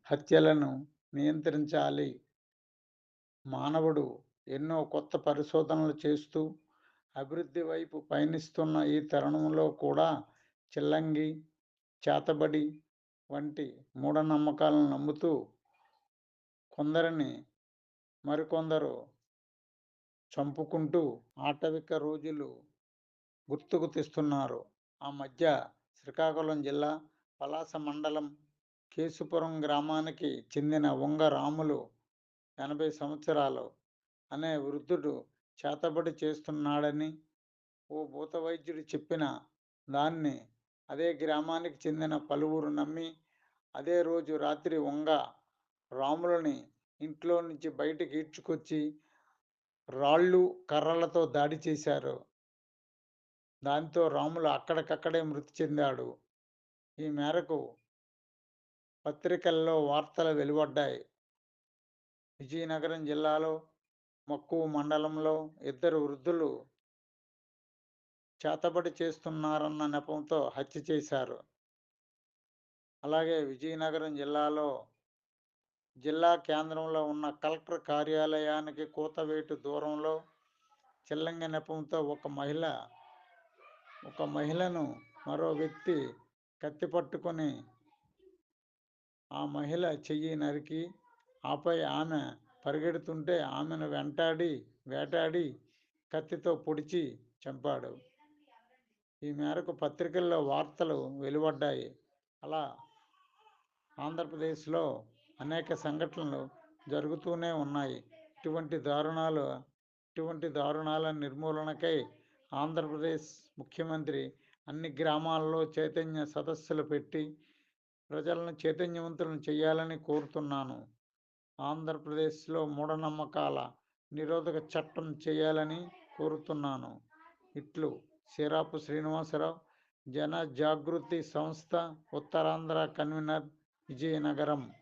హత్యలను నియంత్రించాలి. మానవుడు ఎన్నో కొత్త పరిశోధనలు చేస్తూ అభివృద్ధి వైపు పయనిస్తున్న ఈ తరుణంలో కూడా చిల్లంగి, చేతబడి వంటి మూఢనమ్మకాలను నమ్ముతూ కొందరిని మరికొందరు చంపుకుంటూ ఆటవిక రోజులు గుర్తుకు తెస్తున్నారు. ఆ మధ్య శ్రీకాకుళం జిల్లా పలాస మండలం కేశుపురం గ్రామానికి చెందిన వంగ రాములు 80 సంవత్సరాలు అనే వృద్ధుడు చేతబడి చేస్తున్నాడని ఓ భూత వైద్యుడు చెప్పిన దాన్ని అదే గ్రామానికి చెందిన పలువురు నమ్మి అదే రోజు రాత్రి వంగ రాములని ఇంట్లో నుంచి బయటికి ఈడ్చుకొచ్చి రాళ్ళు, కర్రలతో దాడి చేశారు. దాంతో రాములు అక్కడికక్కడే మృతి చెందాడు. ఈ మేరకు పత్రికల్లో వార్తలు వెలువడ్డాయి. విజయనగరం జిల్లాలో మక్కువ మండలంలో ఇద్దరు వృద్ధులు చేతబడి చేస్తున్నారన్న నెపంతో హత్య చేశారు. అలాగే విజయనగరం జిల్లాలో జిల్లా కేంద్రంలో ఉన్న కలెక్టర్ కార్యాలయానికి కూతవేటు దూరంలో చిల్లంగి నెపంతో ఒక మహిళను మరో వ్యక్తి కత్తి పట్టుకొని ఆ మహిళ చెయ్యి నరికి ఆపై ఆమె పరిగెడుతుంటే ఆమెను వేటాడి కత్తితో పొడిచి చంపాడు. ఈ మేరకు పత్రికల్లో వార్తలు వెలువడ్డాయి. అలా ఆంధ్రప్రదేశ్లో అనేక సంఘటనలు జరుగుతూనే ఉన్నాయి. ఇటువంటి దారుణాల నిర్మూలనకై ఆంధ్రప్రదేశ్ ముఖ్యమంత్రి అన్ని గ్రామాల్లో చైతన్య సదస్సులు పెట్టి ప్రజలను చైతన్యవంతులను చేయాలని కోరుతున్నాను. ఆంధ్రప్రదేశ్లో మూఢనమ్మకాల నిరోధక చట్టం చేయాలని కోరుతున్నాను. ఇట్లు సిరాపు శ్రీనివాసరావు, జన జాగృతి సంస్థ ఉత్తరాంధ్ర కన్వీనర్, విజయనగరం.